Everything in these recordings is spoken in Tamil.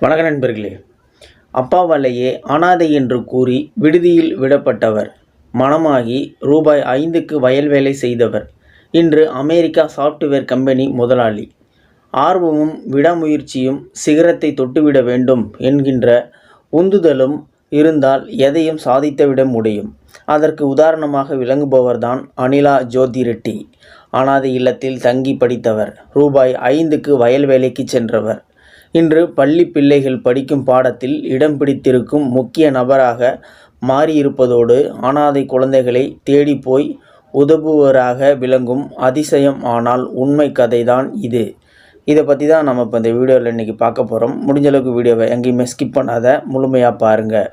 வணக்க நண்பர்களே. அப்பாவாலேயே அனாதை என்று கூறி விடுதியில் விடப்பட்டவர். மணமாகி ரூபாய் 5க்கு வயல் வேலை செய்தவர். இன்று அமெரிக்கா சாப்ட்வேர் கம்பெனி முதலாளி. ஆர்வமும் விடாமுயற்சியும் சிகரத்தை தொட்டுவிட வேண்டும் என்கின்ற உந்துதலும் இருந்தால் எதையும் சாதித்துவிட முடியும். அதற்கு உதாரணமாக விளங்குபவர்தான் அனிலா ஜோதி ரெட்டி. அனாதை இல்லத்தில் தங்கி படித்தவர். ரூபாய் 5க்கு வயல் வேலைக்கு சென்றவர். இன்று பள்ளி பிள்ளைகள் படிக்கும் பாடத்தில் இடம் பிடித்திருக்கும் முக்கிய நபராக மாறியிருப்பதோடு அனாதை குழந்தைகளை தேடி போய் உதவுவராக விளங்கும் அதிசயம் ஆனால் உண்மை கதைதான் இது. இதை பற்றி தான் நம்ம இப்போ இந்த வீடியோவில் இன்றைக்கி பார்க்க போகிறோம். முடிஞ்சளவுக்கு வீடியோவை எங்கேயுமே ஸ்கிப் பண்ணாத முழுமையாக பாருங்கள்.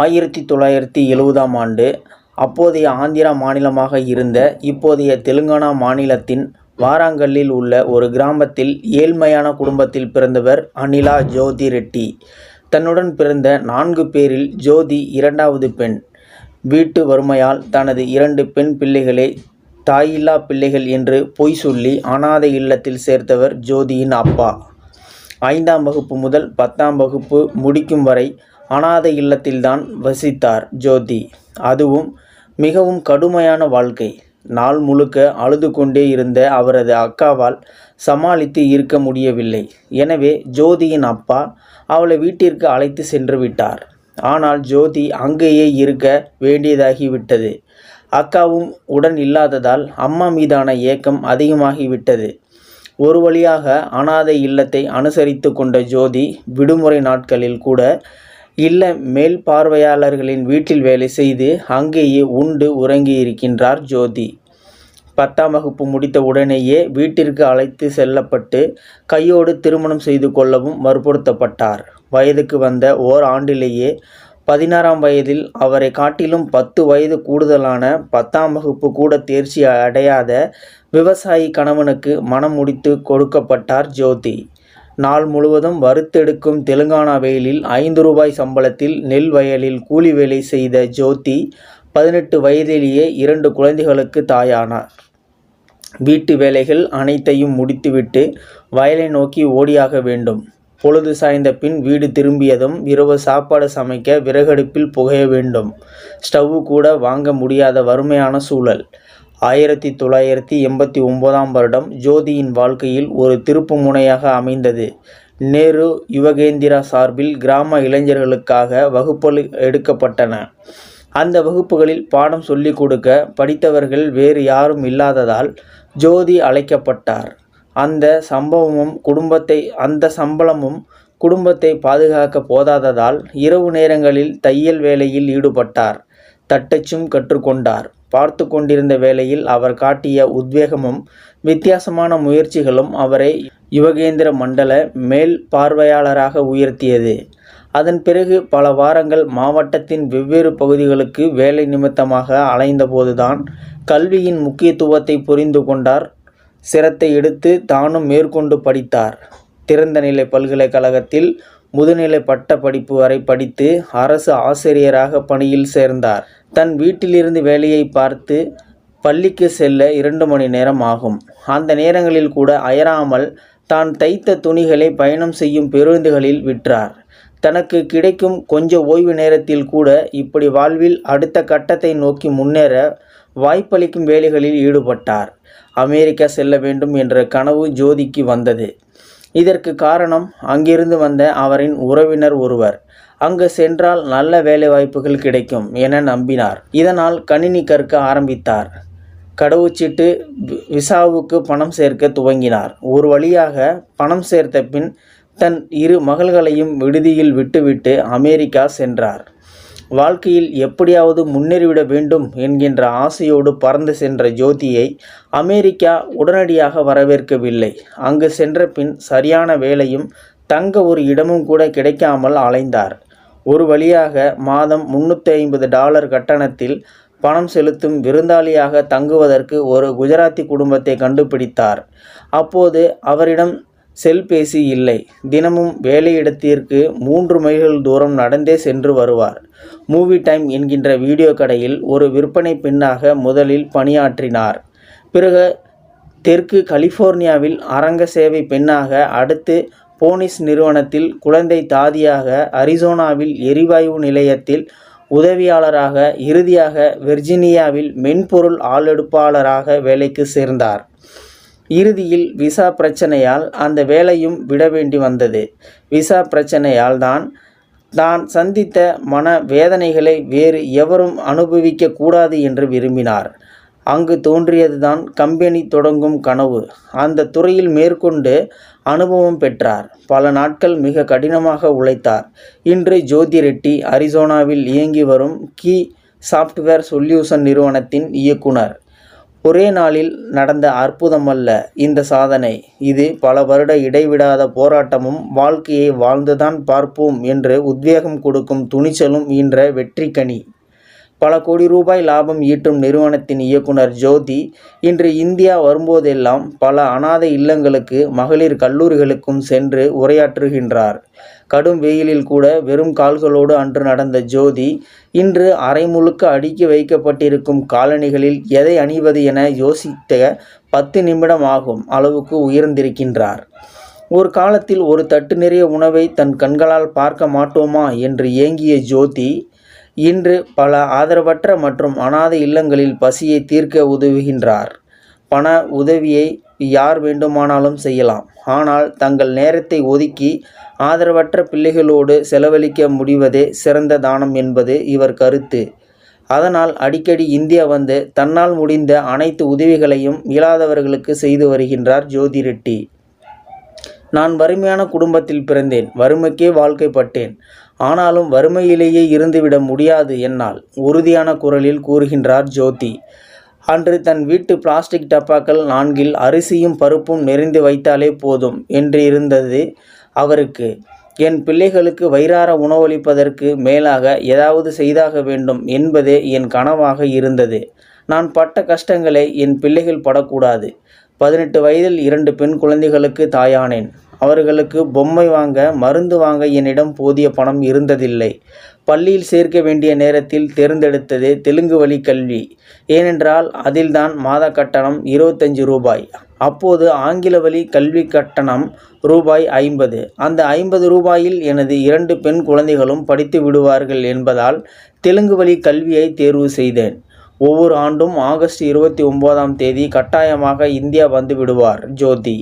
1970ஆம் ஆண்டு அப்போதைய ஆந்திரா மாநிலமாக இருந்த இப்போதைய தெலுங்கானா மாநிலத்தின் வாராங்கல்லில் உள்ள ஒரு கிராமத்தில் ஏழ்மையான குடும்பத்தில் பிறந்தவர் அனிலா ஜோதி ரெட்டி. தன்னுடன் பிறந்த 4 பேரில் ஜோதி 2வது பெண். வீட்டு வறுமையால் தனது 2 பெண் பிள்ளைகளை தாயில்லா பிள்ளைகள் என்று பொய் சொல்லி அனாதை இல்லத்தில் சேர்த்தவர் ஜோதியின் அப்பா. 5ஆம் வகுப்பு முதல் 10ஆம் வகுப்பு முடிக்கும் வரை அனாதை இல்லத்தில்தான் வசித்தார் ஜோதி. அதுவும் மிகவும் கடுமையான வாழ்க்கை. நாள் முழுக்க அழுது கொண்டே இருந்த அவரது அக்காவால் சமாளித்து இருக்க முடியவில்லை. எனவே ஜோதியின் அப்பா அவளை வீட்டிற்கு அழைத்து சென்று விட்டார். ஆனால் ஜோதி அங்கேயே இருக்க வேண்டியதாகிவிட்டது. அக்காவும் உடன் இல்லாததால் அம்மா மீதான ஏக்கம் அதிகமாகிவிட்டது. ஒரு வழியாக அனாதை இல்லத்தை அனுசரித்து கொண்ட ஜோதி விடுமுறை நாட்களில் கூட இல்ல மேல் பார்வையாளர்களின் வீட்டில் வேலை செய்து அங்கேயே உண்டு உறங்கி இருக்கின்றார் ஜோதி. 10ஆம் வகுப்பு முடித்த உடனேயே வீட்டிற்கு அழைத்து செல்லப்பட்டு கையோடு திருமணம் செய்து கொள்ளவும் வற்புறுத்தப்பட்டார். வயதுக்கு வந்த ஓராண்டிலேயே 16ஆம் வயதில் அவரை காட்டிலும் 10 வயது கூடுதலான 10ஆம் வகுப்பு கூட தேர்ச்சி அடையாத விவசாயி கணவனுக்கு மனம் முடித்து கொடுக்கப்பட்டார் ஜோதி. நாள் முழுவதும் வறுத்தெடுக்கும் தெலுங்கானா வெயிலில் 5 ரூபாய் சம்பளத்தில் நெல் வயலில் கூலி வேலை செய்த ஜோதி 18 வயதிலேயே 2 குழந்தைகளுக்கு தாயானார். வீட்டு வேலைகள் அனைத்தையும் முடித்துவிட்டு வயலை நோக்கி ஓடியாக வேண்டும். பொழுது சாய்ந்த பின் வீடு திரும்பியதும் இரவு சாப்பாடு சமைக்க விறகடுப்பில் புகைய வேண்டும். ஸ்டவ் கூட வாங்க முடியாத வறுமையான சூழல். 1989ஆம் வருடம் ஜோதியின் வாழ்க்கையில் ஒரு திருப்பு முனையாக அமைந்தது. நேரு யுவகேந்திரா சார்பில் கிராம இளைஞர்களுக்காக வகுப்புகள் எடுக்கப்பட்டன. அந்த வகுப்புகளில் பாடம் சொல்லிக் கொடுக்க படித்தவர்கள் வேறு யாரும் இல்லாததால் ஜோதி அழைக்கப்பட்டார். அந்த சம்பளமும் குடும்பத்தை பாதுகாக்க போதாததால் இரவு நேரங்களில் தையல் வேலையில் ஈடுபட்டார். தட்டச்சும் கற்றுக்கொண்டார். பார்த்து கொண்டிருந்த வேளையில் அவர் காட்டிய உத்வேகமும் வித்தியாசமான முயற்சிகளும் அவரை யுவகேந்திர மண்டல மேல் பார்வையாளராக உயர்த்தியது. அதன் பிறகு பல வாரங்கள் மாவட்டத்தின் வெவ்வேறு பகுதிகளுக்கு வேலை நிமித்தமாக அலைந்தபோதுதான் கல்வியின் முக்கியத்துவத்தை புரிந்து கொண்டார். சிரத்தை எடுத்து தானும் மேற்கொண்டு படித்தார். திறந்தநிலை பல்கலைக்கழகத்தில் முதுநிலை பட்ட படிப்பு வரை படித்து அரசு ஆசிரியராக பணியில் சேர்ந்தார். தன் வீட்டிலிருந்து வேலையை பார்த்து பள்ளிக்கு செல்ல 2 மணி நேரம் ஆகும். அந்த நேரங்களில் கூட அயராமல் தான் தைத்த துணிகளை பயணம் செய்யும் பேருந்துகளில் விற்றார். தனக்கு கிடைக்கும் கொஞ்ச ஓய்வு நேரத்தில் கூட இப்படி வாழ்வில் அடுத்த கட்டத்தை நோக்கி முன்னேற வாய்ப்பளிக்கும் வேலைகளில் ஈடுபட்டார். அமெரிக்கா செல்ல வேண்டும் என்ற கனவு ஜோதிக்கு வந்தது. இதற்கு காரணம் அங்கிருந்து வந்த அவரின் உறவினர் ஒருவர். அங்கு சென்றால் நல்ல வேலைவாய்ப்புகள் கிடைக்கும் என நம்பினார். இதனால் கணினி கற்க ஆரம்பித்தார். கடவுச்சீட்டு விசாவுக்கு பணம் சேர்க்க துவங்கினார். ஒரு வழியாக பணம் சேர்த்த பின் தன் 2 மகள்களையும் விடுதியில் விட்டுவிட்டு அமெரிக்கா சென்றார். வாழ்க்கையில் எப்படியாவது முன்னேறிவிட வேண்டும் என்கின்ற ஆசையோடு பறந்து சென்ற ஜோதியை அமெரிக்கா உடனடியாக வரவேற்கவில்லை. அங்கு சென்ற பின் சரியான வேலையும் தங்க ஒரு இடமும் கூட கிடைக்காமல் அலைந்தார். ஒரு வழியாக மாதம் $350 கட்டணத்தில் பணம் செலுத்தும் விருந்தாளியாக தங்குவதற்கு ஒரு குஜராத்தி குடும்பத்தை கண்டுபிடித்தார். அப்போது அவரிடம் செல்பேசி இல்லை. தினமும் வேலையிடத்திற்கு 3 மைல்கள் தூரம் நடந்தே சென்று வருவார். மூவி டைம் என்கின்ற வீடியோ கடையில் ஒரு விற்பனை பெண்ணாக முதலில் பணியாற்றினார். பிறகு தெற்கு கலிஃபோர்னியாவில் அரங்க சேவை பெண்ணாக, அடுத்து போனிஸ் நிறுவனத்தில் குழந்தை தாதியாக, அரிசோனாவில் எரிவாயு நிலையத்தில் உதவியாளராக, இறுதியாக வெர்ஜீனியாவில் மென்பொருள் ஆளெடுப்பாளராக வேலைக்கு சேர்ந்தார். இறுதியில் விசா பிரச்சனையால் அந்த வேலையும் விட வேண்டி வந்தது. விசா பிரச்சனையால் தான் சந்தித்த மன வேதனைகளை வேறு எவரும் அனுபவிக்க கூடாது என்று விரும்பினார். அங்கு தோன்றியதுதான் கம்பெனி தொடங்கும் கனவு. அந்த துறையில் மேற்கொண்டு அனுபவம் பெற்றார். பல நாட்கள் மிக கடினமாக உழைத்தார். இன்று ஜோதி ரெட்டி அரிசோனாவில் இயங்கி வரும் கீ சாஃப்ட்வேர் சொல்யூஷன் நிறுவனத்தின் இயக்குனர். ஒரே நாளில் நடந்த அற்புதமல்ல இந்த சாதனை. இது பல வருட இடைவிடாத போராட்டமும், வாழ்க்கையை வாழ்ந்துதான் பார்ப்போம் என்று உத்வேகம் கொடுக்கும் துணிச்சலும் ஈன்ற வெற்றிக்கனி. பல கோடி ரூபாய் லாபம் ஈட்டும் நிறுவனத்தின் இயக்குனர் ஜோதி இன்று இந்தியா வரும்போதெல்லாம் பல அனாதை இல்லங்களுக்கு, மகளிர் கல்லூரிகளுக்கும் சென்று உரையாற்றுகின்றார். கடும் வெயிலில் கூட வெறும் கால்களோடு அன்று நடந்த ஜோதி இன்று அரை முழுக்க அடுக்கி வைக்கப்பட்டிருக்கும் காலணிகளில் எதை அணிவது என யோசித்த 10 நிமிடம் ஆகும் அளவுக்கு உயர்ந்திருக்கின்றார். ஒரு காலத்தில் ஒரு தட்டு நிறைய உணவை தன் கண்களால் பார்க்க மாட்டோமா என்று ஏங்கிய ஜோதி இன்று பல ஆதரவற்ற மற்றும் அனாதை இல்லங்களில் பசியை தீர்க்க உதவுகின்றார். பண உதவியை யார் வேண்டுமானாலும் செய்யலாம். ஆனால் தங்கள் நேரத்தை ஒதுக்கி ஆதரவற்ற பிள்ளைகளோடு செலவழிக்க முடிவதே சிறந்த தானம் என்பது இவர் கருத்து. அதனால் அடிக்கடி இந்தியா வந்து தன்னால் முடிந்த அனைத்து உதவிகளையும் இயலாதவர்களுக்கு செய்து வருகின்றார் ஜோதி ரெட்டி. நான் வறுமையான குடும்பத்தில் பிறந்தேன். வறுமைக்கே வாழ்க்கைப்பட்டேன். ஆனாலும் வறுமையிலேயே இருந்துவிட முடியாது என்னால், உறுதியான குரலில் கூறுகின்றார் ஜோதி. அன்று தன் வீட்டு பிளாஸ்டிக் டப்பாக்கள் 4இல் அரிசியும் பருப்பும் நிறைந்து வைத்தாலே போதும் என்று இருந்தது அவருக்கு. என் பிள்ளைகளுக்கு வயிறார உணவளிப்பதற்கு மேலாக ஏதாவது செய்தாக வேண்டும் என்பதே என் கனவாக இருந்தது. நான் பட்ட கஷ்டங்களை என் பிள்ளைகள் படக்கூடாது. 18 வயதில் 2 பெண் குழந்தைகளுக்கு தாயானேன். அவர்களுக்கு பொம்மை வாங்க, மருந்து வாங்க என்னிடம் போதிய பணம் இருந்ததில்லை. பள்ளியில் சேர்க்க வேண்டிய நேரத்தில் தேர்ந்தெடுத்தது தெலுங்கு வழி கல்வி. ஏனென்றால் அதில்தான் மாத கட்டணம் 25 ரூபாய். அப்போது ஆங்கில வழி கல்வி கட்டணம் ரூபாய் 50. அந்த 50 ரூபாயில் எனது 2 பெண் குழந்தைகளும் படித்து விடுவார்கள் என்பதால் தெலுங்கு வழி கல்வியை தேர்வு செய்தேன். ஒவ்வொரு ஆண்டும் ஆகஸ்ட் 29ஆம் தேதி கட்டாயமாக இந்தியா வந்து விடுவார் ஜோதி.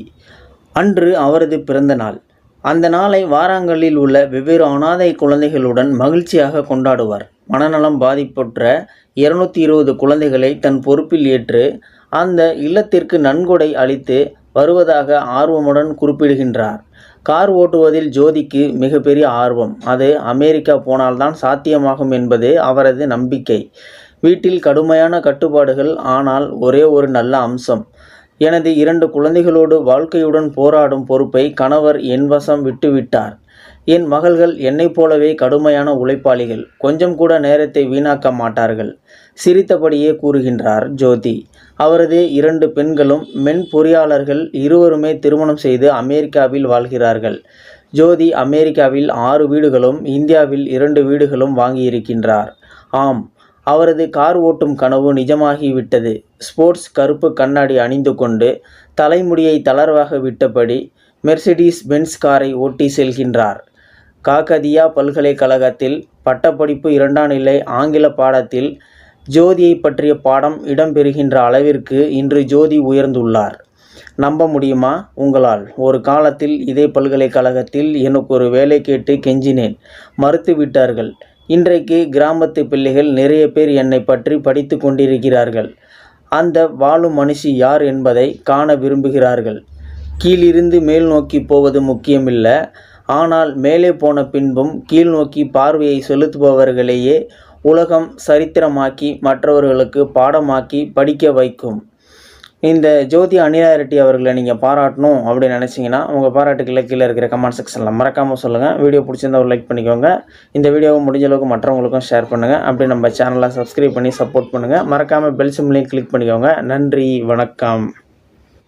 அன்று அவரது பிறந்த நாள். அந்த நாளை வாராங்கல்லில் உள்ள வெவ்வேறு அனாதை குழந்தைகளுடன் மகிழ்ச்சியாக கொண்டாடுவார். மனநலம் பாதிப்புற்ற 220 குழந்தைகளை தன் பொறுப்பில் ஏற்று அந்த இல்லத்திற்கு நன்கொடை அளித்து வருவதாக ஆர்வமுடன் குறிப்பிடுகின்றார். கார் ஓட்டுவதில் ஜோதிக்கு மிகப்பெரிய ஆர்வம். அது அமெரிக்கா போனால்தான் சாத்தியமாகும் என்பது அவரது நம்பிக்கை. வீட்டில் கடுமையான கட்டுப்பாடுகள். ஆனால் ஒரே ஒரு நல்ல அம்சம், எனது 2 குழந்தைகளோடு வாழ்க்கையுடன் போராடும் பொறுப்பை கணவர் என் வசம் விட்டுவிட்டார். என் மகள்கள் என்னைப் போலவே கடுமையான உழைப்பாளிகள். கொஞ்சம் கூட நேரத்தை வீணாக்க மாட்டார்கள். சிரித்தபடியே கூறுகின்றார் ஜோதி. அவரது 2 பெண்களும் மென்பொறியாளர்கள். இருவருமே திருமணம் செய்து அமெரிக்காவில் வாழ்கிறார்கள். ஜோதி அமெரிக்காவில் 6 வீடுகளும் இந்தியாவில் 2 வீடுகளும் வாங்கியிருக்கின்றார். ஆம், அவரது கார் ஓட்டும் கனவு நிஜமாகிவிட்டது. ஸ்போர்ட்ஸ் கருப்பு கண்ணாடி அணிந்து கொண்டு தலைமுடியை தளர்வாக விட்டபடி மெர்சிடிஸ் பென்ஸ் காரை ஓட்டி செல்கின்றார். காகதியா பல்கலைக்கழகத்தில் பட்டப்படிப்பு 2ஆம் நிலை ஆங்கில பாடத்தில் ஜோதியை பற்றிய பாடம் இடம்பெறுகின்ற அளவிற்கு இன்று ஜோதி உயர்ந்துள்ளார். நம்ப முடியுமா உங்களால்? ஒரு காலத்தில் இதே பல்கலைக்கழகத்தில் எனக்கு ஒரு வேலை கேட்டு கெஞ்சினேன். மறுத்து விட்டார்கள். இன்றைக்கு கிராமத்து பிள்ளைகள் நிறைய பேர் என்னை பற்றி படித்து கொண்டிருக்கிறார்கள். அந்த வாழும் மனுஷி யார் என்பதை காண விரும்புகிறார்கள். கீழிருந்து மேல் நோக்கி போவது முக்கியமில்லை. ஆனால் மேலே போன பின்பும் கீழ் நோக்கி பார்வையை செலுத்துபவர்களையே உலகம் சரித்திரமாக்கி மற்றவர்களுக்கு பாடமாக்கி படிக்க வைக்கும். இந்த ஜோதி அனிலா ரெட்டி அவர்களை நீங்கள் பாராட்டணும் அப்படின்னு நினச்சிங்கன்னா உங்கள் பாராட்டுக்களை கீழே இருக்கிற கமெண்ட் செக்ஷனில் மறக்காமல் சொல்லுங்கள். வீடியோ பிடிச்சிருந்தா ஒரு லைக் பண்ணிக்கோங்க. இந்த வீடியோவை முடிஞ்ச அளவுக்கு மற்றவங்களுக்கும் ஷேர் பண்ணுங்கள். அப்படி நம்ம சேனலை சப்ஸ்கிரைப் பண்ணி சப்போர்ட் பண்ணுங்கள். மறக்காமல் பெல் சிம்லையும் கிளிக் பண்ணிக்கோங்க. நன்றி, வணக்கம்.